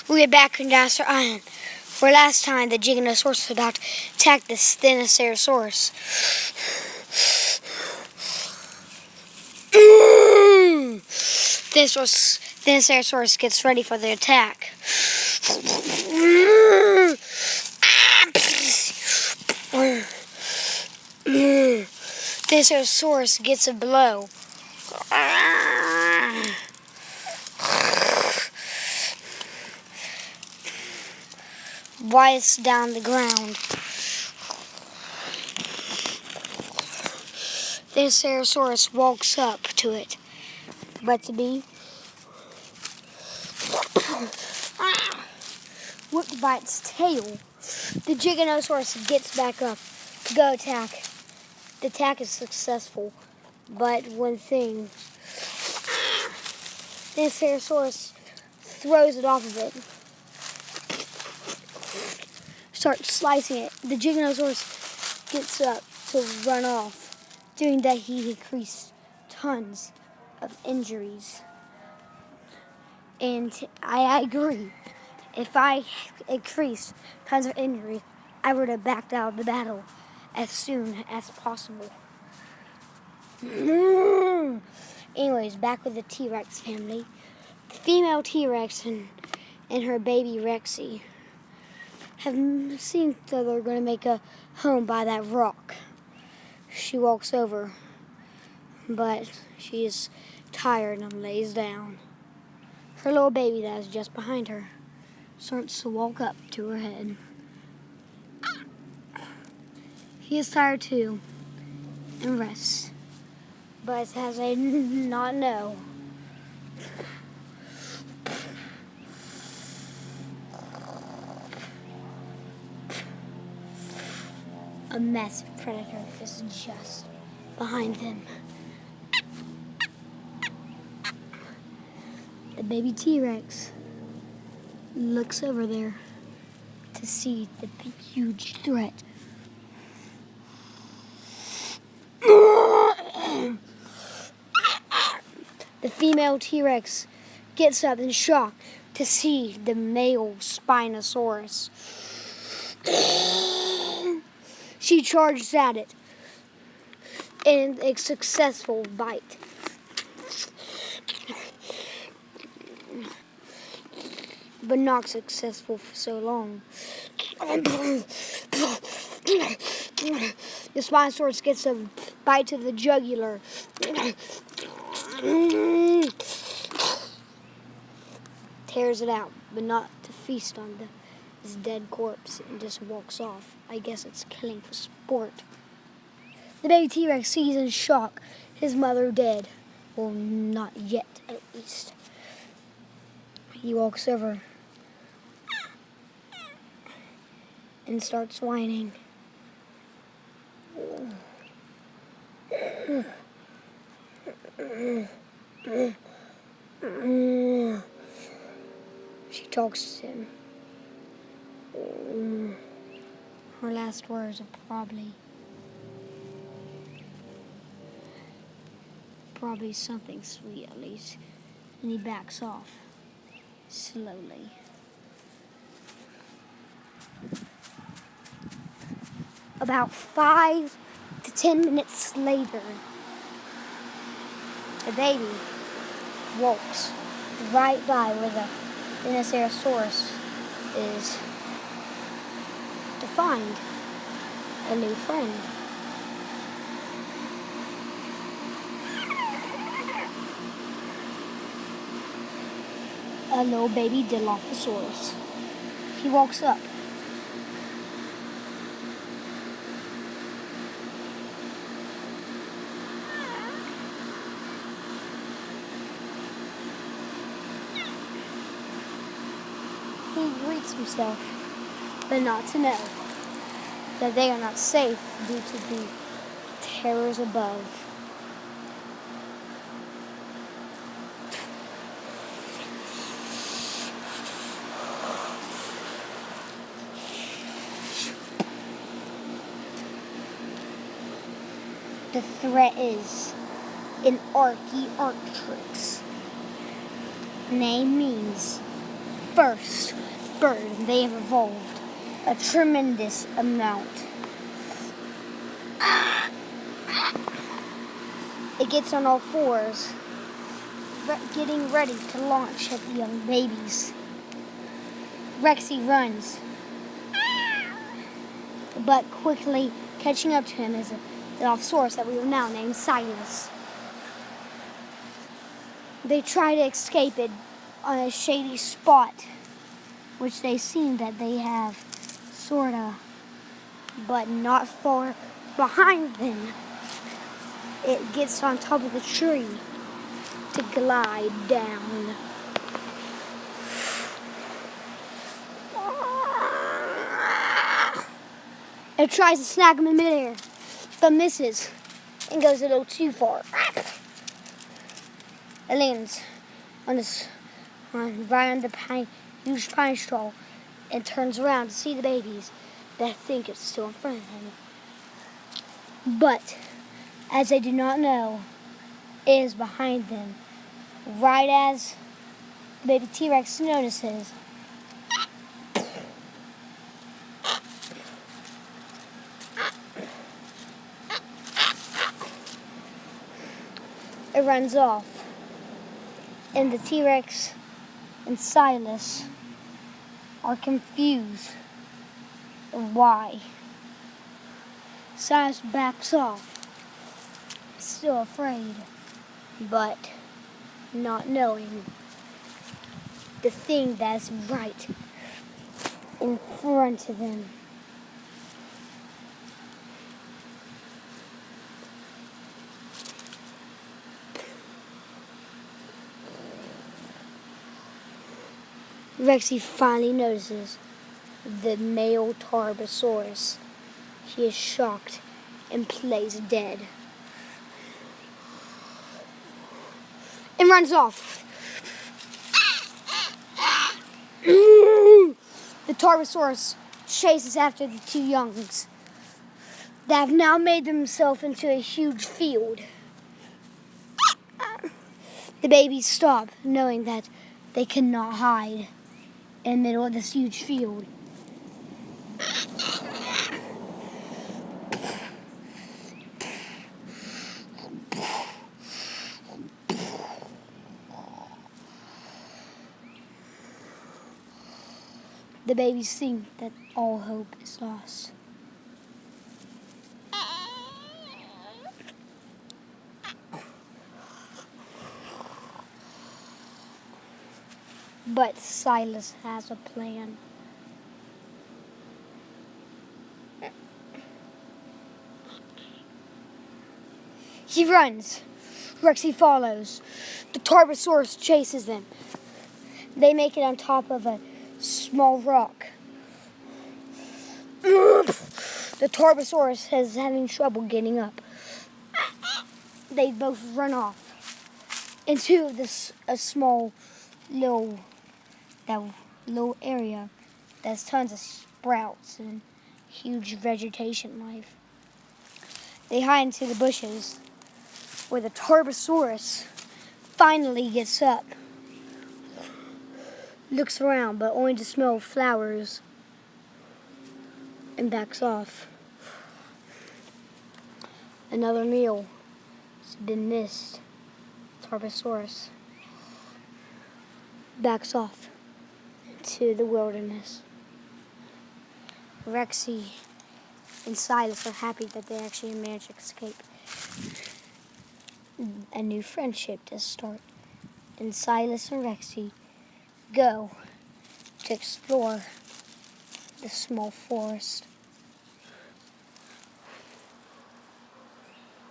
We are back in Dinosaur Island. For last time, the Giganosaurus was about to attack the Dinosaur. Dinosaur gets ready for the attack. Dinosaur gets a blow. While it's down the ground. Dinosaur walks up to it, but to be whipped by its tail. The Giganosaurus gets back up to go attack. The attack is successful, but one thing, Dinosaurus throws it off of it. Starts slicing it. The Giganosaurus gets up to run off. Doing that, he increased tons of injuries. And I agree. If I increased tons of injury, I would have backed out of the battle as soon as possible. Anyways, back with the T-Rex family. The female T-Rex and her baby Rexy have seen that they're going to make a home by that rock. She walks over, but she is tired and lays down. Her little baby that is just behind her starts to walk up to her head. He is tired too and rests, but as I not know, a massive predator is just behind them. The baby T-Rex looks over there to see the big, huge threat. The female T-Rex gets up in shock to see the male Spinosaurus. She charges at it in a successful bite. But not successful for so long. The Spinosaurus gets a bite to the jugular. Tears it out, but not to feast on his dead corpse, and just walks off. I guess it's killing for sport. The baby T-Rex sees in shock his mother dead. Well, not yet, at least. He walks over and starts whining. She talks to him. Her last words are probably something sweet, at least. And he backs off slowly. About 5 to 10 minutes later, the baby walks right by where the Dinosaurus is to find a new friend. A little baby Dilophosaurus. He walks up. He greets himself, but not to know that they are not safe due to the terrors above. The threat is an Archaeopteryx. Name means first bird they have evolved a tremendous amount. It gets on all fours, getting ready to launch at the young babies. Rexy runs, but quickly catching up to him is the Allosaurus that we will now name Silas. They try to escape it on a shady spot, which they seem that they have, sorta, but not far behind them. It gets on top of the tree to glide down. It tries to snag him in midair, but misses and goes a little too far. It lands right on the huge pine straw and turns around to see the babies that think it's still in front of him. But, as they do not know, it is behind them. Right as the baby T-Rex notices, it runs off. And the T-Rex and Silas are confused of why. Silas backs off, still afraid, but not knowing the thing that's right in front of him. Rexy finally notices the male Tarbosaurus. He is shocked and plays dead. And runs off. The Tarbosaurus chases after the two youngs that have now made themselves into a huge field. The babies stop, knowing that they cannot hide in the middle of this huge field. The babies think that all hope is lost. But Silas has a plan. He runs. Rexy follows. The Tarbosaurus chases them. They make it on top of a small rock. The Tarbosaurus is having trouble getting up. They both run off into a small little area that's tons of sprouts and huge vegetation life. They hide into the bushes where the Tarbosaurus finally gets up. Looks around, but only to smell flowers, and backs off. Another meal has been missed. Tarbosaurus backs off into the wilderness. Rexy and Silas are happy that they actually managed to escape. A new friendship to start, and Silas and Rexy go to explore the small forest.